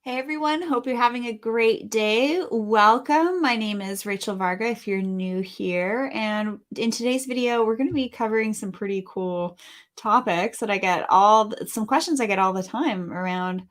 Hey everyone, hope you're having a great day. Welcome. My name is Rachel Varga if you're new here. And in today's video, we're going to be covering some pretty cool topics that some questions I get all the time around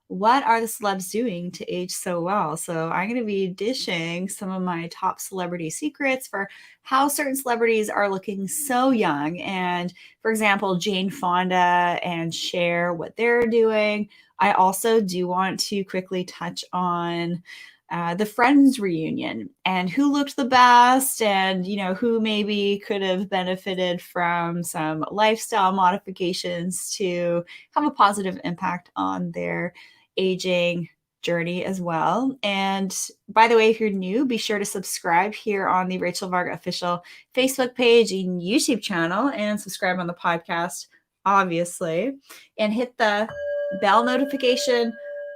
what are the celebs doing to age so well? So I'm going to be dishing some of my top celebrity secrets for how certain celebrities are looking so young. And for example, Jane Fonda and Cher, what they're doing. I also do want to quickly touch on the Friends reunion and who looked the best and, who maybe could have benefited from some lifestyle modifications to have a positive impact on their aging journey as well. And by the way, if you're new, be sure to subscribe here on the Rachel Varga official Facebook page and YouTube channel and subscribe on the podcast, obviously, and hit the bell notification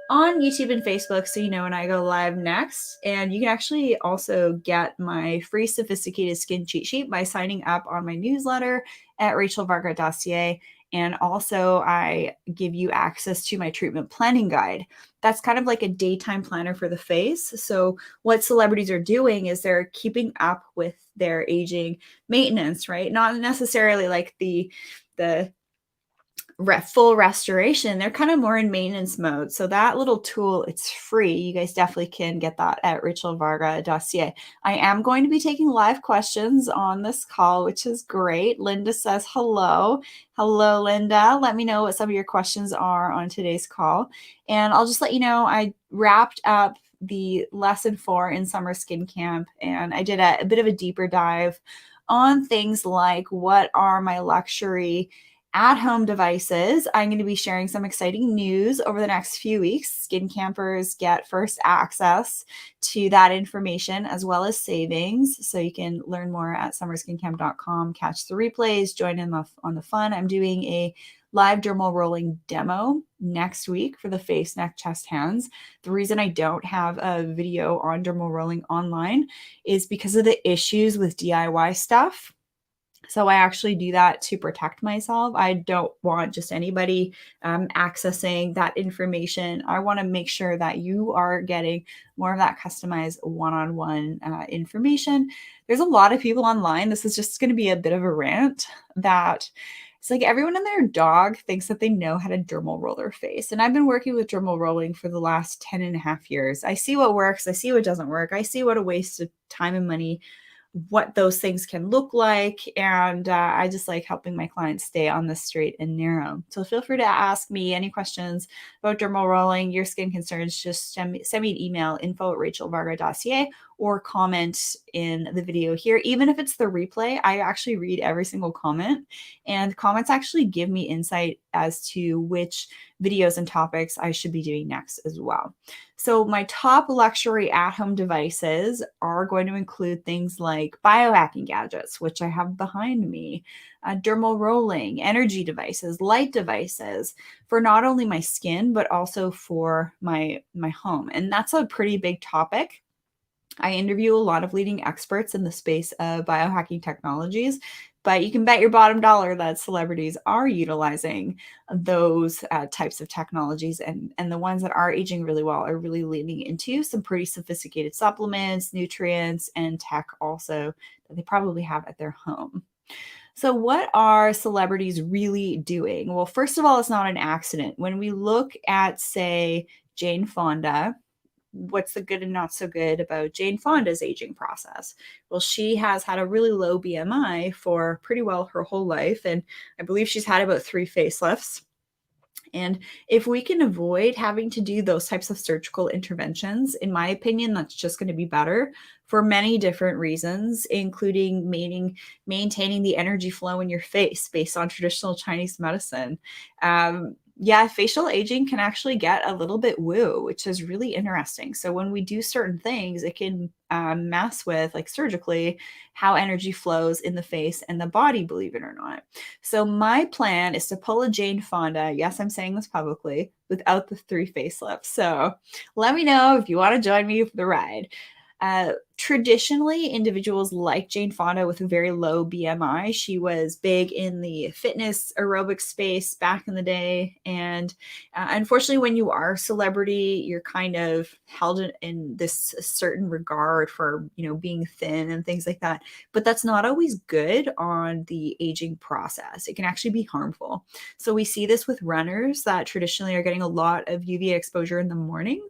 on YouTube and Facebook so you know when I go live next. And you can actually also get my free sophisticated skin cheat sheet by signing up on my newsletter at rachelvarga.ca. And also, I give you access to my treatment planning guide. That's kind of like a daytime planner for the face. So, what celebrities are doing is they're keeping up with their aging maintenance, right? Not necessarily like the full restoration. They're kind of more in maintenance mode. So that little tool, it's free. You guys definitely can get that at rachelvarga.ca. I am going to be taking live questions on this call, which is great. Linda says hello. Hello, Linda. Let me know what some of your questions are on today's call. And I'll just let you know, I wrapped up the lesson 4 in summer skin camp, and I did a bit of a deeper dive on things like what are my luxury at-home devices. I'm going to be sharing some exciting news over the next few weeks. Skin campers get first access to that information as well as savings. So you can learn more at summerskincamp.com, catch the replays, join in on the fun. I'm doing a live dermal rolling demo next week for the face, neck, chest, hands. The reason I don't have a video on dermal rolling online is because of the issues with DIY stuff. So I actually do that to protect myself. I don't want just anybody accessing that information. I want to make sure that you are getting more of that customized one-on-one information. There's a lot of people online. This is just going to be a bit of a rant that it's like everyone and their dog thinks that they know how to dermal roll their face. And I've been working with dermal rolling for the last 10 and a half years. I see what works. I see what doesn't work. I see what a waste of time and money, what those things can look like. And I just like helping my clients stay on the straight and narrow. So feel free to ask me any questions about dermal rolling, your skin concerns. Just send me an email, info@rachelvarga.ca, or comment in the video here. Even if it's the replay, I actually read every single comment, and comments actually give me insight as to which videos and topics I should be doing next as well. So my top luxury at-home devices are going to include things like biohacking gadgets, which I have behind me, dermal rolling, energy devices, light devices for not only my skin, but also for my home. And that's a pretty big topic. I interview a lot of leading experts in the space of biohacking technologies, but you can bet your bottom dollar that celebrities are utilizing those types of technologies, and the ones that are aging really well are really leaning into some pretty sophisticated supplements, nutrients, and tech also that they probably have at their home. So what are celebrities really doing? Well, first of all, it's not an accident. When we look at, say, Jane Fonda, what's the good and not so good about Jane Fonda's aging process? Well, she has had a really low BMI for pretty well her whole life. And I believe she's had about 3 facelifts. And if we can avoid having to do those types of surgical interventions, in my opinion, that's just going to be better for many different reasons, including maintaining the energy flow in your face based on traditional Chinese medicine. Yeah, facial aging can actually get a little bit woo, which is really interesting. So when we do certain things, it can mess with, like surgically, how energy flows in the face and the body, believe it or not. So my plan is to pull a Jane Fonda, yes, I'm saying this publicly, without the 3 facelifts. So let me know if you want to join me for the ride. Traditionally, individuals like Jane Fonda with a very low BMI, she was big in the fitness aerobic space back in the day. And unfortunately, when you are a celebrity, you're kind of held in this certain regard for, being thin and things like that. But that's not always good on the aging process. It can actually be harmful. So we see this with runners that traditionally are getting a lot of UV exposure in the morning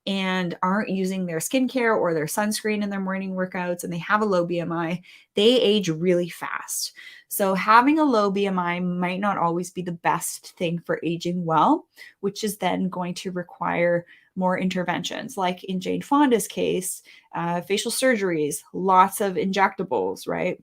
and aren't using their skincare or their sunscreen in their morning workouts and they have a low BMI, they age really fast. So having a low BMI might not always be the best thing for aging well, which is then going to require more interventions. Like in Jane Fonda's case, facial surgeries, lots of injectables, right?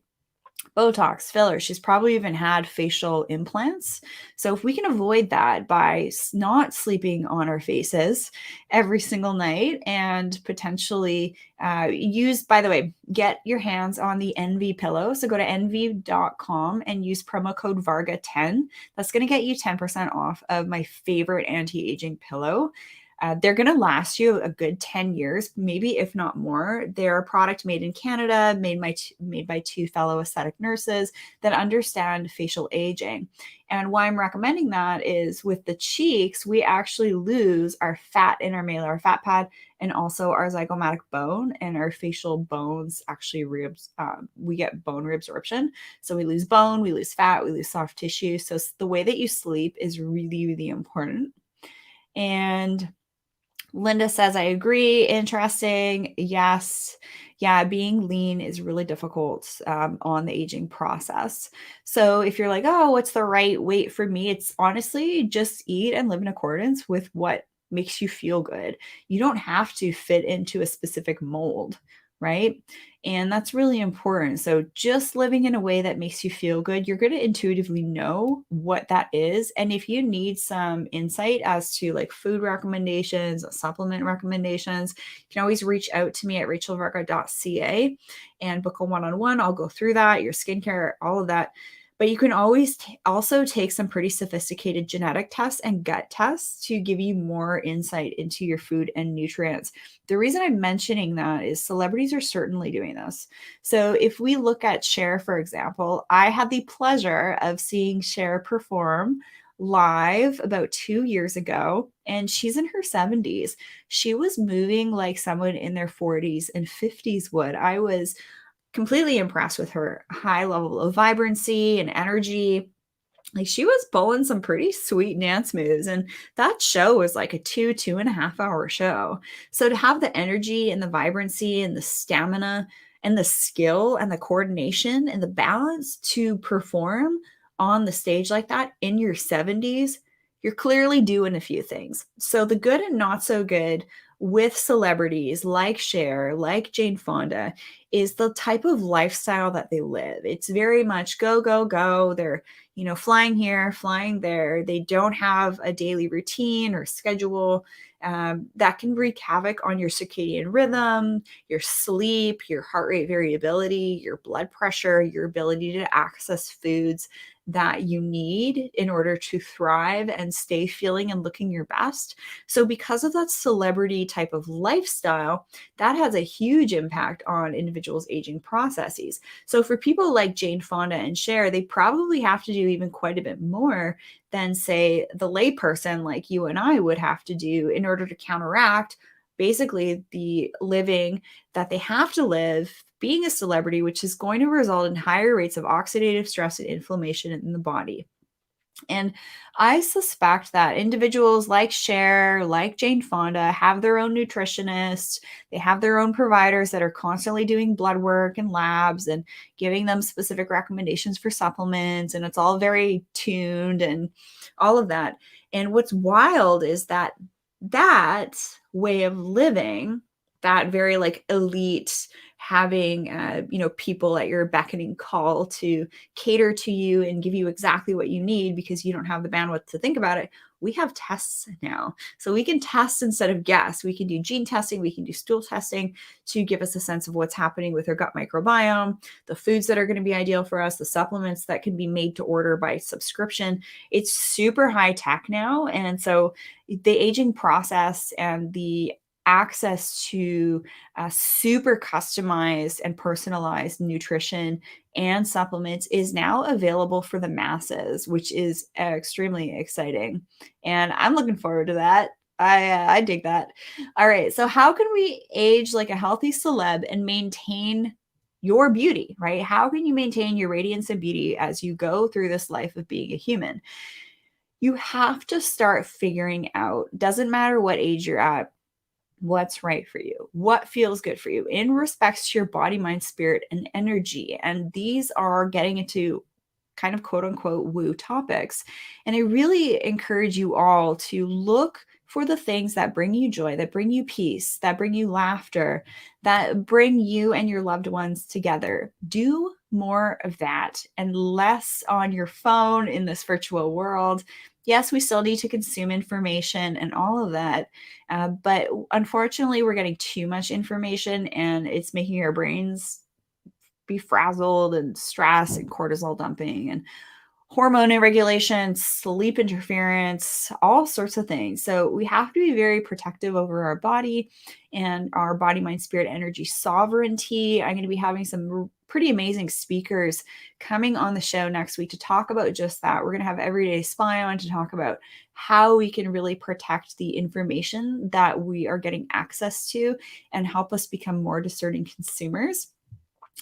Botox, fillers. She's probably even had facial implants. So if we can avoid that by not sleeping on our faces every single night and potentially by the way, get your hands on the Envy pillow. So go to envy.com and use promo code Varga10. That's going to get you 10% off of my favorite anti-aging pillow. They're going to last you a good 10 years, maybe if not more. They're a product made in Canada, made by two fellow aesthetic nurses that understand facial aging. And why I'm recommending that is with the cheeks, we actually lose our fat in our malar fat pad and also our zygomatic bone, and our facial bones actually we get bone reabsorption. So we lose bone, we lose fat, we lose soft tissue. So the way that you sleep is really, really important. And Linda says, I agree. Interesting. Yes. Yeah, being lean is really difficult on the aging process. So if you're like, oh, what's the right weight for me? It's honestly just eat and live in accordance with what makes you feel good. You don't have to fit into a specific mold, right? And that's really important. So just living in a way that makes you feel good, you're going to intuitively know what that is. And if you need some insight as to like food recommendations, supplement recommendations, you can always reach out to me at rachelvarga.ca and book a one-on-one. I'll go through that, your skincare, all of that. But you can always also take some pretty sophisticated genetic tests and gut tests to give you more insight into your food and nutrients. The reason I'm mentioning that is celebrities are certainly doing this. So if we look at Cher, for example, I had the pleasure of seeing Cher perform live about 2 years ago, and she's in her 70s. She was moving like someone in their 40s and 50s would. I was completely impressed with her high level of vibrancy and energy. Like she was pulling some pretty sweet dance moves, and that show was like a 2.5 hour show. So to have the energy and the vibrancy and the stamina and the skill and the coordination and the balance to perform on the stage like that in your 70s, you're clearly doing a few things. So the good and not so good with celebrities like Cher, like Jane Fonda, is the type of lifestyle that they live. It's very much go, go, go. They're, flying here, flying there. They don't have a daily routine or schedule that can wreak havoc on your circadian rhythm, your sleep, your heart rate variability, your blood pressure, your ability to access foods that you need in order to thrive and stay feeling and looking your best. So because of that celebrity type of lifestyle, that has a huge impact on individuals' aging processes. So for people like Jane Fonda and Cher, they probably have to do even quite a bit more than, say, the layperson like you and I would have to do in order to counteract basically the living that they have to live being a celebrity, which is going to result in higher rates of oxidative stress and inflammation in the body. And I suspect that individuals like Cher, like Jane Fonda, have their own nutritionists. They have their own providers that are constantly doing blood work and labs and giving them specific recommendations for supplements. And it's all very tuned and all of that. And what's wild is that way of living, that very like elite, having people at your beckoning call to cater to you and give you exactly what you need because you don't have the bandwidth to think about it. We have tests now. So we can test instead of guess. We can do gene testing, we can do stool testing to give us a sense of what's happening with our gut microbiome, the foods that are going to be ideal for us, the supplements that can be made to order by subscription. It's super high tech now. And so the aging process and the access to super customized and personalized nutrition and supplements is now available for the masses, which is extremely exciting. And I'm looking forward to that. I dig that. All right. So how can we age like a healthy celeb and maintain your beauty, right? How can you maintain your radiance and beauty as you go through this life of being a human? You have to start figuring out, doesn't matter what age you're at, what's right for you, what feels good for you in respects to your body, mind, spirit, and energy. And these are getting into kind of quote unquote woo topics. And I really encourage you all to look for the things that bring you joy, that bring you peace, that bring you laughter, that bring you and your loved ones together. Do more of that and less on your phone in this virtual world. Yes, we still need to consume information and all of that. But unfortunately, we're getting too much information and it's making our brains be frazzled and stress and cortisol dumping and hormone irregulation, sleep interference, all sorts of things. So we have to be very protective over our body and our body, mind, spirit, energy sovereignty. I'm going to be having some pretty amazing speakers coming on the show next week to talk about just that. We're going to have Everyday Spy on to talk about how we can really protect the information that we are getting access to and help us become more discerning consumers.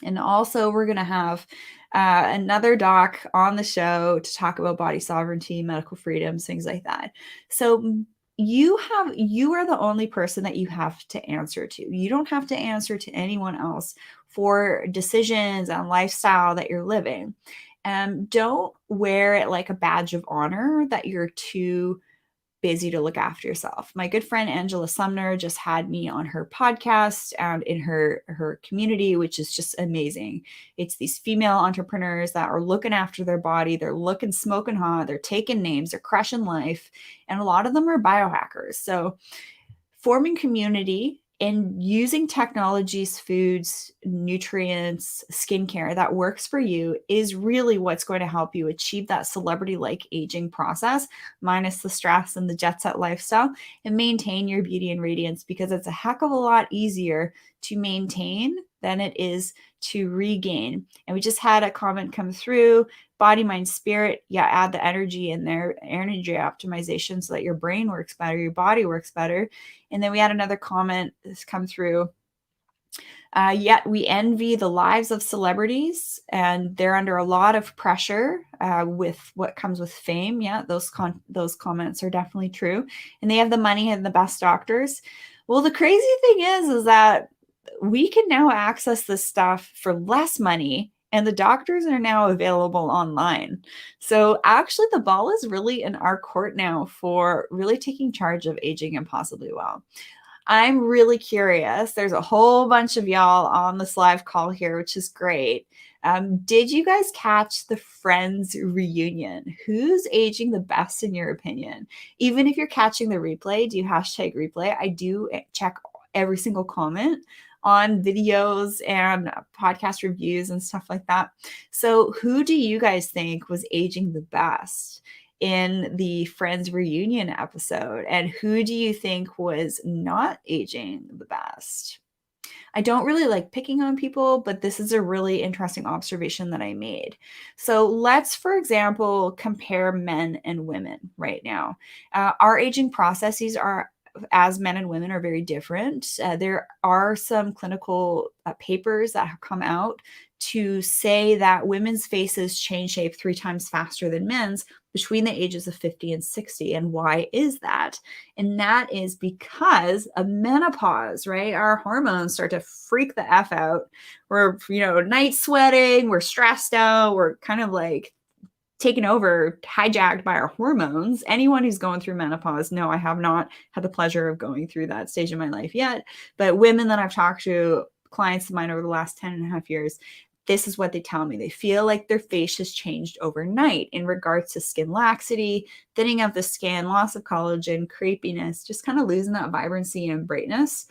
And also, we're going to have another doc on the show to talk about body sovereignty, medical freedoms, things like that. So you are the only person that you have to answer to. You don't have to answer to anyone else for decisions and lifestyle that you're living. Don't wear it like a badge of honor that you're too busy to look after yourself. My good friend Angela Sumner just had me on her podcast and in her community, which is just amazing. It's these female entrepreneurs that are looking after their body. They're looking smoking hot. They're taking names. They're crushing life. And a lot of them are biohackers. So forming community and using technologies, foods, nutrients, skincare that works for you is really what's going to help you achieve that celebrity-like aging process, minus the stress and the jet set lifestyle, and maintain your beauty and radiance, because it's a heck of a lot easier to maintain than it is to regain. And we just had a comment come through, body, mind, spirit. Yeah, add the energy in there, energy optimization, so that your brain works better, your body works better. And then we had another comment that's come through. Yet we envy the lives of celebrities, and they're under a lot of pressure with what comes with fame. Yeah, those comments are definitely true. And they have the money and the best doctors. Well, the crazy thing is that we can now access this stuff for less money, and the doctors are now available online. So actually, the ball is really in our court now for really taking charge of aging impossibly well. I'm really curious. There's a whole bunch of y'all on this live call here, which is great. Did you guys catch the Friends reunion? Who's aging the best in your opinion? Even if you're catching the replay, do hashtag replay. I do check every single comment on videos and podcast reviews and stuff like that. So who do you guys think was aging the best in the Friends reunion episode? And who do you think was not aging the best? I don't really like picking on people, but this is a really interesting observation that I made. So let's, for example, compare men and women right now. Our aging processes are, as men and women, are very different. There are some clinical papers that have come out to say that women's faces change shape 3 times faster than men's between the ages of 50 and 60. And why is that? And that is because of menopause, right? Our hormones start to freak the F out. We're, night sweating, we're stressed out, we're kind of like taken over, hijacked by our hormones. Anyone who's going through menopause, no, I have not had the pleasure of going through that stage in my life yet. But women that I've talked to, clients of mine over the last 10 and a half years, this is what they tell me. They feel like their face has changed overnight in regards to skin laxity, thinning of the skin, loss of collagen, crepiness, just kind of losing that vibrancy and brightness,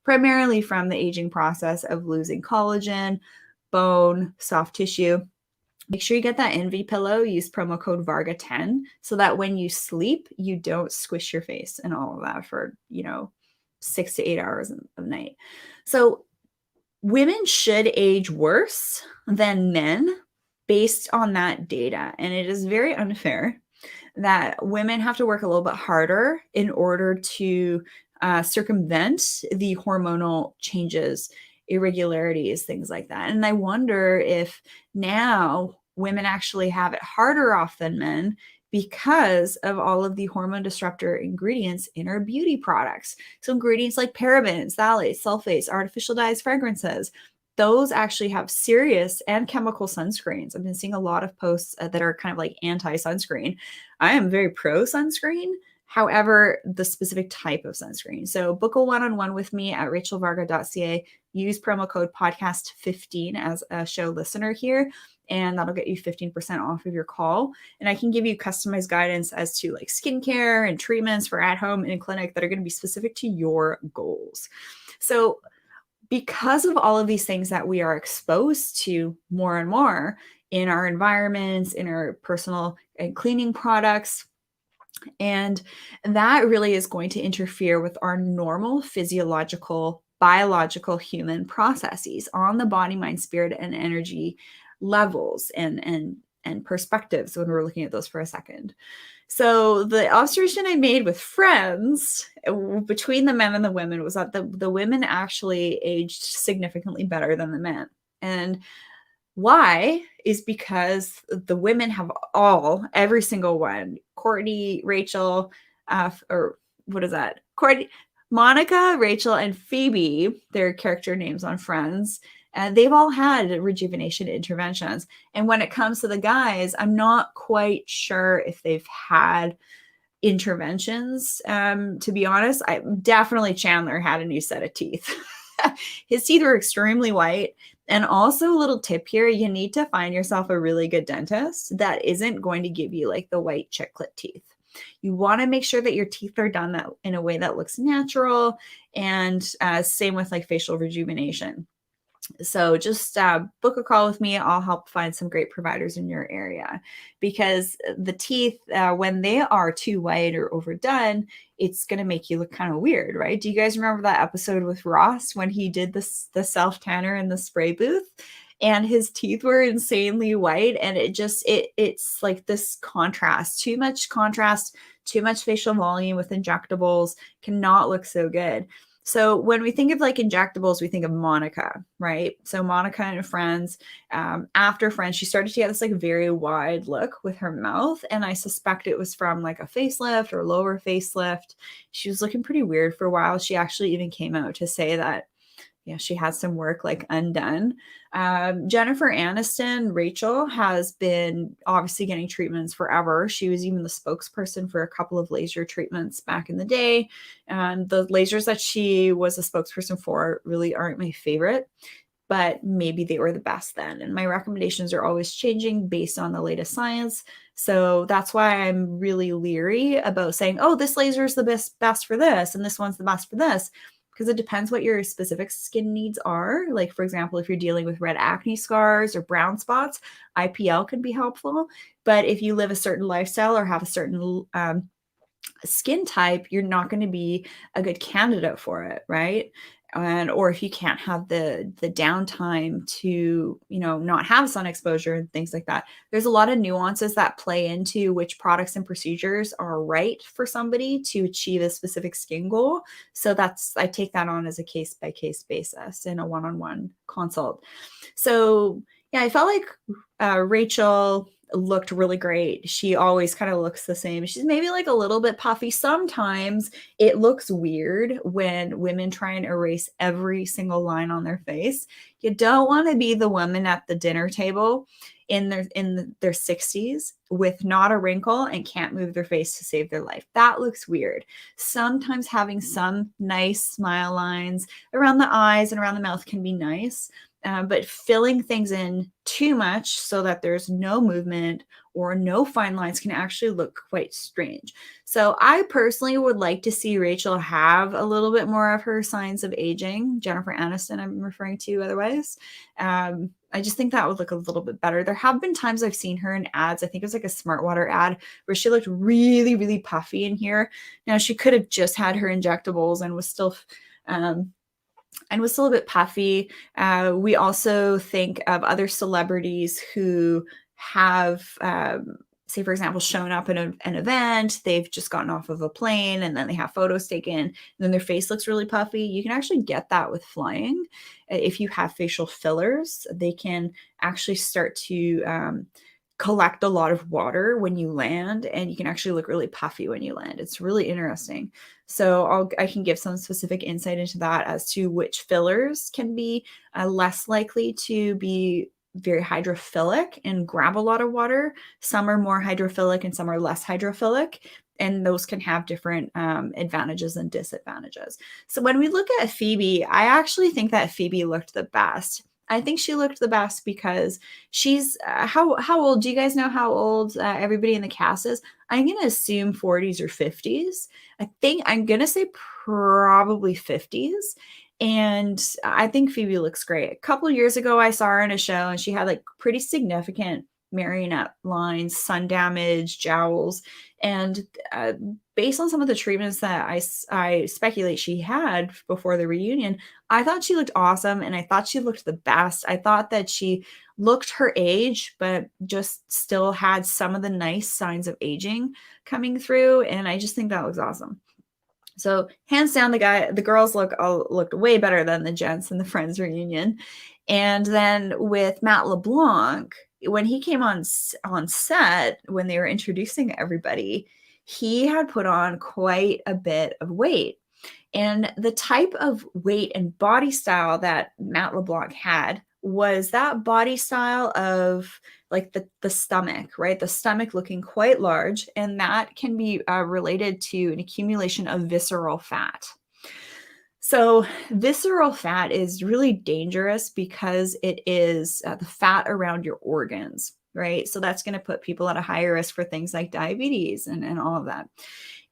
primarily from the aging process of losing collagen, bone, soft tissue. Make sure you get that Envy pillow. Use promo code Varga10 so that when you sleep, you don't squish your face and all of that for, 6 to 8 hours of night. So women should age worse than men based on that data. And it is very unfair that women have to work a little bit harder in order to circumvent the hormonal changes, irregularities, things like that. And I wonder if now women actually have it harder off than men because of all of the hormone disruptor ingredients in our beauty products. So ingredients like parabens, phthalates, sulfates, artificial dyes, fragrances, those actually have serious and chemical sunscreens. I've been seeing a lot of posts that are kind of like anti-sunscreen. I am very pro sunscreen. However, the specific type of sunscreen. So book a one-on-one with me at rachelvarga.ca. Use promo code podcast15 as a show listener here, and that'll get you 15% off of your call. And I can give you customized guidance as to like skincare and treatments for at home and in clinic that are going to be specific to your goals. So because of all of these things that we are exposed to more and more in our environments, in our personal and cleaning products, and that really is going to interfere with our normal physiological, biological human processes on the body, mind, spirit, and energy levels and perspectives when we're looking at those for a second. So the observation I made with friends between the men and the women was that the women actually aged significantly better than the men. And why is because the women have every single one, Courtney, Rachel, or what is that? Courtney, Monica, Rachel, and Phoebe, their character names on Friends, and they've all had rejuvenation interventions. And when it comes to the guys, I'm not quite sure if they've had interventions. To be honest, definitely Chandler had a new set of teeth. His teeth were extremely white. And also a little tip here, you need to find yourself a really good dentist that isn't going to give you like the white chiclet teeth. You want to make sure that your teeth are done that in a way that looks natural, and same with like facial rejuvenation. So just book a call with me. I'll help find some great providers in your area, because the teeth, when they are too white or overdone, it's going to make you look kind of weird, right? Do you guys remember that episode with Ross when he did the self tanner in the spray booth? And his teeth were insanely white, and it's like this contrast, too much facial volume with injectables cannot look so good. So when we think of like injectables, we think of Monica, right? So Monica and Friends, after Friends, she started to get this like very wide look with her mouth. And I suspect it was from like a facelift or lower facelift. She was looking pretty weird for a while. She actually even came out to say that, yeah, she had some work like undone. Jennifer Aniston, Rachel, has been obviously getting treatments forever. She was even the spokesperson for a couple of laser treatments back in the day. And the lasers that she was a spokesperson for really aren't my favorite, but maybe they were the best then. And my recommendations are always changing based on the latest science. So that's why I'm really leery about saying, oh, this laser is the best for this, and this one's the best for this. Because it depends what your specific skin needs are. Like, for example, if you're dealing with red acne scars or brown spots, IPL can be helpful. But if you live a certain lifestyle or have a certain skin type, you're not going to be a good candidate for it, right? Or if you can't have the downtime to, not have sun exposure and things like that. There's a lot of nuances that play into which products and procedures are right for somebody to achieve a specific skin goal. So I take that on as a case by case basis in a one-on-one consult. So yeah, I felt like Rachel looked really great. She always kind of looks the same. She's maybe like a little bit puffy. Sometimes it looks weird when women try and erase every single line on their face. You don't want to be the woman at the dinner table in their 60s with not a wrinkle and can't move their face to save their life. That looks weird. Sometimes having some nice smile lines around the eyes and around the mouth can be nice. But filling things in too much so that there's no movement or no fine lines can actually look quite strange. So I personally would like to see Rachel have a little bit more of her signs of aging. Jennifer Aniston, I'm referring to otherwise. I just think that would look a little bit better. There have been times I've seen her in ads. I think it was like a Smart Water ad where she looked really, really puffy in here. Now she could have just had her injectables um, and was still a bit puffy. We also think of other celebrities who have, say, for example, shown up in an event. They've just gotten off of a plane and then they have photos taken, and then their face looks really puffy. You can actually get that with flying. If you have facial fillers, they can actually start to collect a lot of water when you land, and you can actually look really puffy when you land. It's really interesting. So I can give some specific insight into that as to which fillers can be less likely to be very hydrophilic and grab a lot of water. Some are more hydrophilic and some are less hydrophilic, and those can have different advantages and disadvantages. So when we look at Phoebe, I actually think that Phoebe looked the best. I think she looked the best because she's how old? Do you guys know how old everybody in the cast is? I'm gonna assume 40s or 50s. I think I'm gonna say probably 50s. And I think Phoebe looks great. A couple years ago, I saw her in a show and she had like pretty significant marionette lines, sun damage, jowls. And based on some of the treatments that I speculate she had before the reunion, I thought she looked awesome and I thought she looked the best. I thought that she looked her age, but just still had some of the nice signs of aging coming through. And I just think that looks awesome. So hands down, the girls looked way better than the gents in the Friends reunion. And then with Matt LeBlanc, when he came on set, when they were introducing everybody, he had put on quite a bit of weight. And the type of weight and body style that Matt LeBlanc had was that body style of like the stomach, right? The stomach looking quite large, and that can be related to an accumulation of visceral fat. So visceral fat is really dangerous because it is the fat around your organs, right? So that's going to put people at a higher risk for things like diabetes and all of that.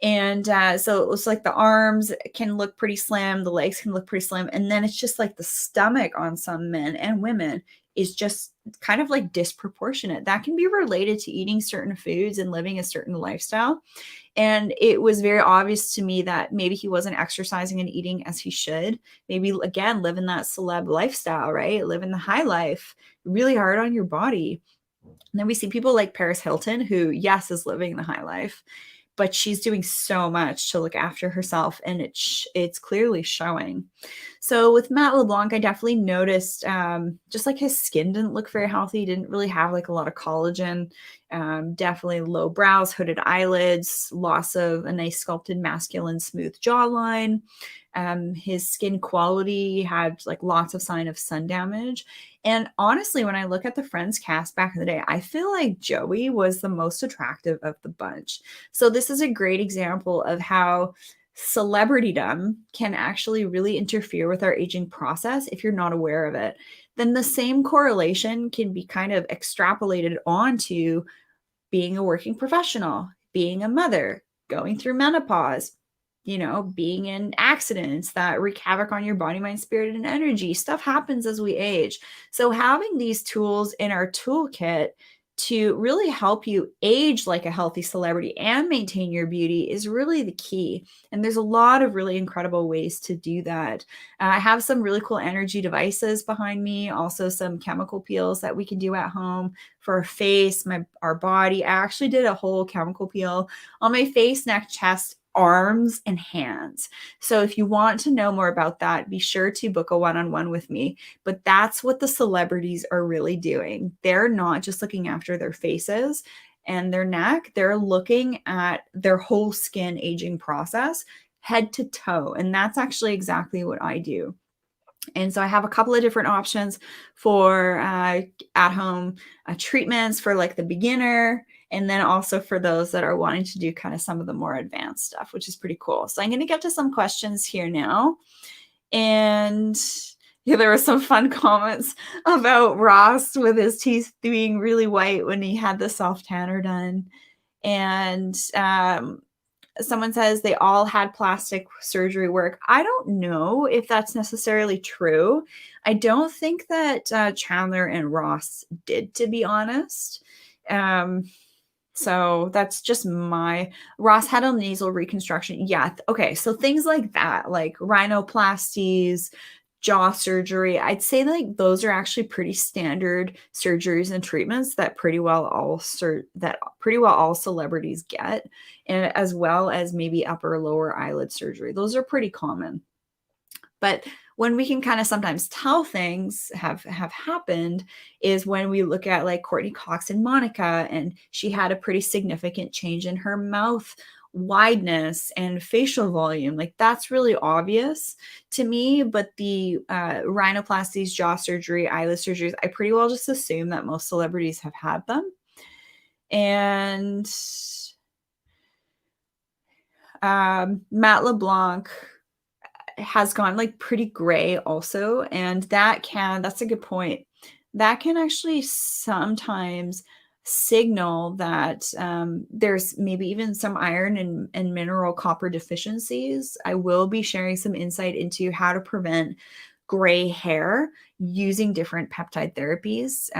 And so it looks like the arms can look pretty slim, the legs can look pretty slim, and then it's just like the stomach on some men and women is just kind of like disproportionate. That can be related to eating certain foods and living a certain lifestyle. And it was very obvious to me that maybe he wasn't exercising and eating as he should. Maybe, again, living that celeb lifestyle, right? Living the high life, really hard on your body. And then we see people like Paris Hilton, who, yes, is living the high life, but she's doing so much to look after herself, and it's clearly showing. So with Matt LeBlanc, I definitely noticed just like his skin didn't look very healthy. He didn't really have like a lot of collagen. Definitely low brows, hooded eyelids, loss of a nice sculpted masculine smooth jawline. His skin quality had like lots of sign of sun damage. And honestly, when I look at the Friends cast back in the day, I feel like Joey was the most attractive of the bunch. So this is a great example of how celebritydom can actually really interfere with our aging process if you're not aware of it. Then the same correlation can be kind of extrapolated onto being a working professional, being a mother, going through menopause, being in accidents that wreak havoc on your body, mind, spirit, and energy. Stuff happens as we age. So having these tools in our toolkit to really help you age like a healthy celebrity and maintain your beauty is really the key. And there's a lot of really incredible ways to do that. I have some really cool energy devices behind me, also some chemical peels that we can do at home for our face, our body. I actually did a whole chemical peel on my face, neck, chest, arms, and hands. So if you want to know more about that, be sure to book a one-on-one with me. But that's what the celebrities are really doing. They're not just looking after their faces and their neck, they're looking at their whole skin aging process, head to toe. And that's actually exactly what I do. And so I have a couple of different options for at-home treatments for like the beginner, and then also for those that are wanting to do kind of some of the more advanced stuff, which is pretty cool. So I'm going to get to some questions here now. And yeah, there were some fun comments about Ross with his teeth being really white when he had the self tanner done. And Someone says they all had plastic surgery work. I don't know if that's necessarily true. I don't think that Chandler and Ross did, to be honest. So that's just Ross had a nasal reconstruction. Yeah. Okay. So things like that, like rhinoplasties, jaw surgery, I'd say like those are actually pretty standard surgeries and treatments that pretty well all celebrities get, and as well as maybe upper lower eyelid surgery. Those are pretty common. But when we can kind of sometimes tell things have happened is when we look at like Courtney Cox and Monica, and she had a pretty significant change in her mouth wideness and facial volume. Like that's really obvious to me. But the rhinoplasties, jaw surgery, eyelid surgeries, I pretty well just assume that most celebrities have had them. And Matt LeBlanc has gone like pretty gray also, and that's a good point. That can actually sometimes signal that there's maybe even some iron and mineral copper deficiencies. I will be sharing some insight into how to prevent gray hair using different peptide therapies.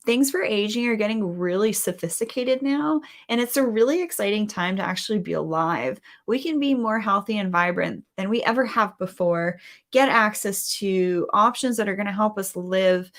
Things for aging are getting really sophisticated now, and it's a really exciting time to actually be alive. We can be more healthy and vibrant than we ever have before, get access to options that are going to help us live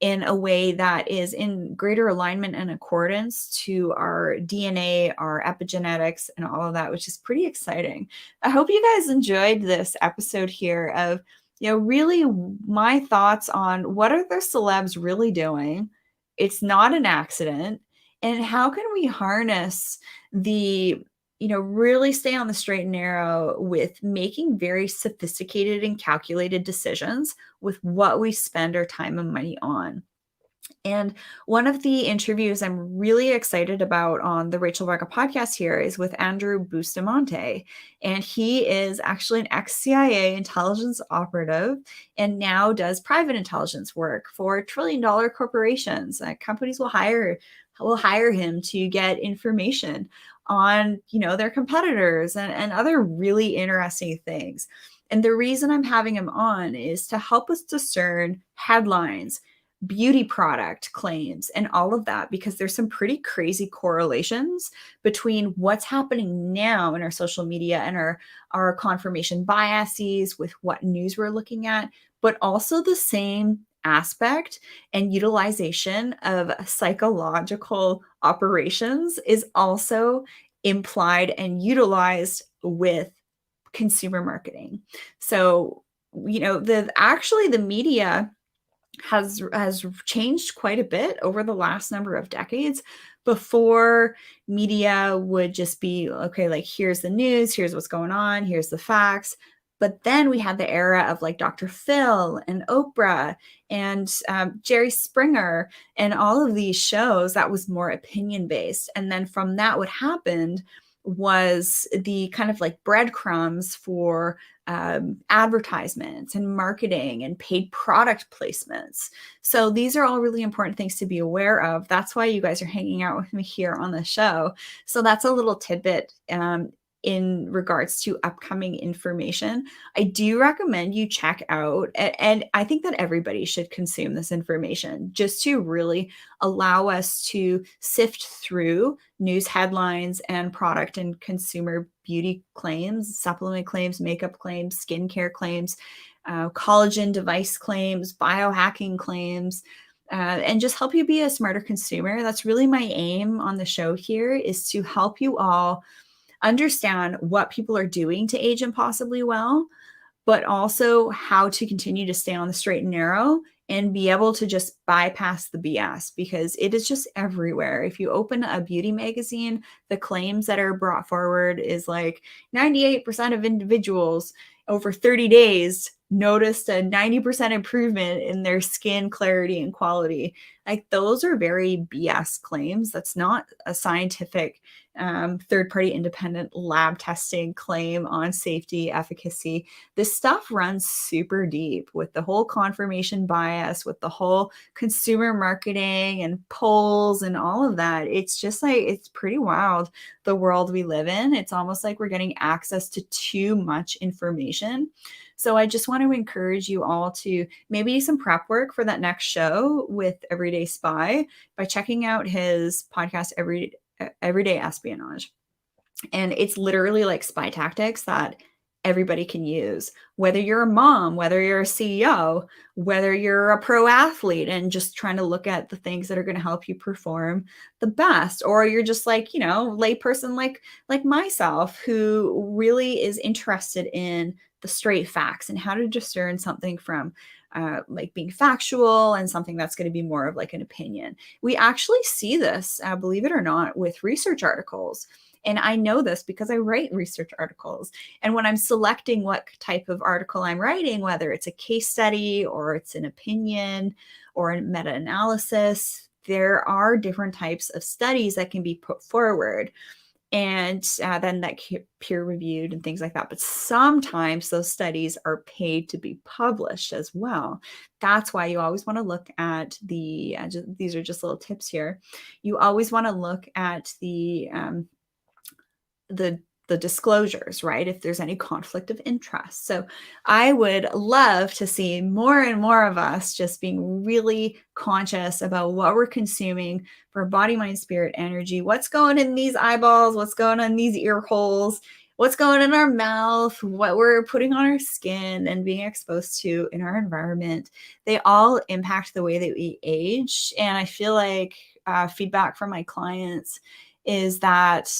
in a way that is in greater alignment and accordance to our DNA, our epigenetics, and all of that, which is pretty exciting. I hope you guys enjoyed this episode here of, really my thoughts on what are the celebs really doing. It's not an accident. And how can we harness the, really stay on the straight and narrow with making very sophisticated and calculated decisions with what we spend our time and money on. And one of the interviews I'm really excited about on the Rachel Varga podcast here is with Andrew Bustamante. And he is actually an ex-CIA intelligence operative and now does private intelligence work for trillion-dollar corporations. Companies will hire him to get information on, their competitors and other really interesting things. And the reason I'm having him on is to help us discern headlines, beauty product claims, and all of that, because there's some pretty crazy correlations between what's happening now in our social media and our confirmation biases with what news we're looking at, but also the same aspect and utilization of psychological operations is also implied and utilized with consumer marketing. So, the media has changed quite a bit over the last number of decades. Before, media would just be, okay, like here's the news, here's what's going on, here's the facts. But then we had the era of like Dr. Phil and Oprah and Jerry Springer and all of these shows that was more opinion based. And then from that, what happened was the kind of like breadcrumbs for advertisements and marketing and paid product placements. So these are all really important things to be aware of. That's why you guys are hanging out with me here on the show. So that's a little tidbit in regards to upcoming information. I do recommend you check out, and I think that everybody should consume this information just to really allow us to sift through news headlines and product and consumer beauty claims, supplement claims, makeup claims, skincare claims, collagen device claims, biohacking claims, and just help you be a smarter consumer. That's really my aim on the show here, is to help you all understand what people are doing to age impossibly well, but also how to continue to stay on the straight and narrow and be able to just bypass the BS, because it is just everywhere. If you open a beauty magazine, the claims that are brought forward is like 98% of individuals over 30 days noticed a 90% improvement in their skin clarity and quality. Like, those are very BS claims. That's not a scientific, third-party independent lab testing claim on safety, efficacy. This stuff runs super deep with the whole confirmation bias, with the whole consumer marketing and polls and all of that. It's just like, it's pretty wild, the world we live in. It's almost like we're getting access to too much information. So I just want to encourage you all to maybe do some prep work for that next show with Everyday Spy by checking out his podcast, Everyday Espionage. And it's literally like spy tactics that everybody can use, whether you're a mom, whether you're a CEO, whether you're a pro athlete and just trying to look at the things that are going to help you perform the best, or you're just like, layperson like myself, who really is interested in the straight facts and how to discern something from like being factual and something that's going to be more of like an opinion. We actually see this, believe it or not, with research articles. And I know this because I write research articles. And when I'm selecting what type of article I'm writing, whether it's a case study or it's an opinion or a meta-analysis, there are different types of studies that can be put forward, and then that peer reviewed and things like that. But sometimes those studies are paid to be published as well. That's why you always want to look at these are just little tips here. You always want to look at the disclosures, right? If there's any conflict of interest. So I would love to see more and more of us just being really conscious about what we're consuming for body, mind, spirit, energy, what's going in these eyeballs, what's going on in these ear holes, what's going in our mouth, what we're putting on our skin and being exposed to in our environment. They all impact the way that we age. And I feel like feedback from my clients is that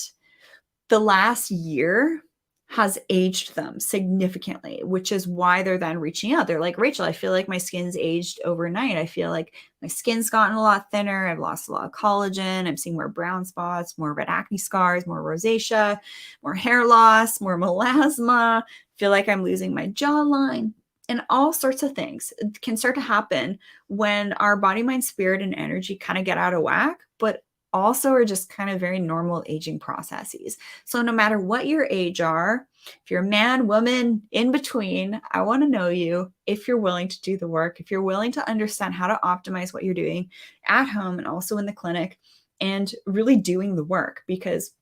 the last year has aged them significantly, which is why they're then reaching out. They're like, Rachel, I feel like my skin's aged overnight. I feel like my skin's gotten a lot thinner. I've lost a lot of collagen. I'm seeing more brown spots, more red acne scars, more rosacea, more hair loss, more melasma. I feel like I'm losing my jawline. And all sorts of things can start to happen when our body, mind, spirit, and energy kind of get out of whack, but also are just kind of very normal aging processes. So no matter what your age are, if you're a man, woman, in between, I want to know you if you're willing to do the work, if you're willing to understand how to optimize what you're doing at home and also in the clinic, and really doing the work. Because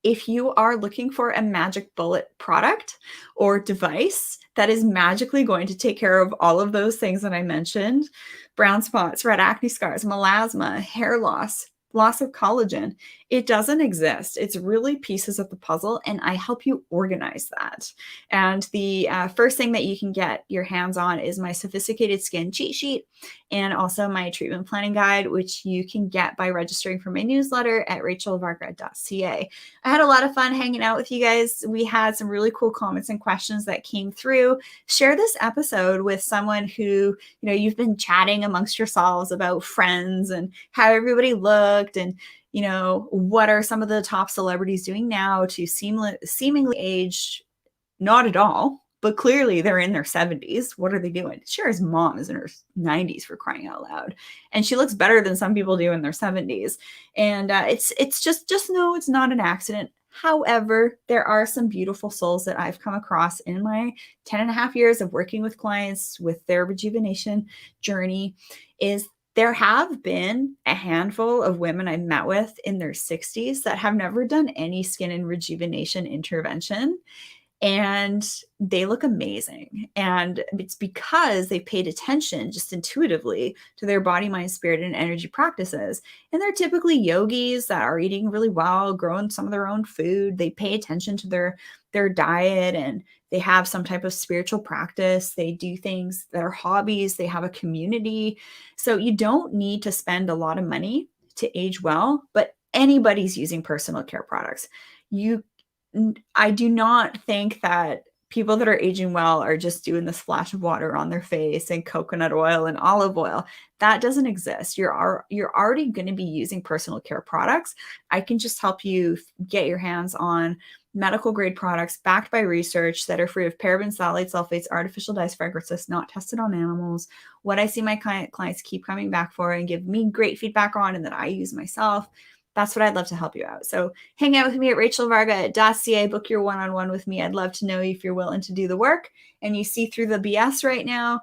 if you are looking for a magic bullet product or device that is magically going to take care of all of those things that I mentioned, brown spots, red acne scars, melasma, hair loss of collagen, it doesn't exist. It's really pieces of the puzzle, and I help you organize that. And the first thing that you can get your hands on is my sophisticated skin cheat sheet and also my treatment planning guide, which you can get by registering for my newsletter at rachelvarga.ca. I had a lot of fun hanging out with you guys. We had some really cool comments and questions that came through. Share this episode with someone who, you've been chatting amongst yourselves about friends and how everybody looked, and what are some of the top celebrities doing now to seemingly age not at all, but clearly they're in their 70s. What are they doing? Cher's mom is in her 90s, for crying out loud, and she looks better than some people do in their 70s. And it's just know it's not an accident. However, there are some beautiful souls that I've come across in my 10 and a half years of working with clients with their rejuvenation journey. There have been a handful of women I've met with in their 60s that have never done any skin and rejuvenation intervention, and they look amazing. And it's because they paid attention just intuitively to their body, mind, spirit, and energy practices. And they're typically yogis that are eating really well, growing some of their own food. They pay attention to their diet, and they have some type of spiritual practice. They do things that are hobbies. They have a community. So you don't need to spend a lot of money to age well, but anybody's using personal care products. I do not think that people that are aging well are just doing the splash of water on their face and coconut oil and olive oil. That doesn't exist. You're already going to be using personal care products. I can just help you get your hands on medical grade products backed by research that are free of parabens, phthalates, sulfates, artificial dyes, fragrances, not tested on animals. What I see my clients keep coming back for and give me great feedback on, and that I use myself. That's what I'd love to help you out. So hang out with me at rachelvarga.ca, book your one-on-one with me. I'd love to know if you're willing to do the work and you see through the BS right now.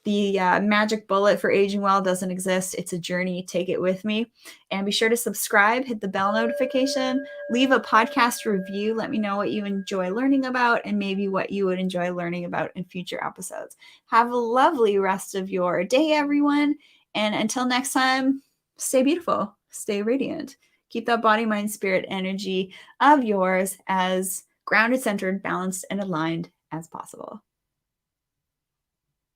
The magic bullet for aging well doesn't exist. It's a journey. Take it with me. And be sure to subscribe, hit the bell notification, leave a podcast review. Let me know what you enjoy learning about and maybe what you would enjoy learning about in future episodes. Have a lovely rest of your day, everyone. And until next time, stay beautiful, stay radiant. Keep that body, mind, spirit energy of yours as grounded, centered, balanced, and aligned as possible.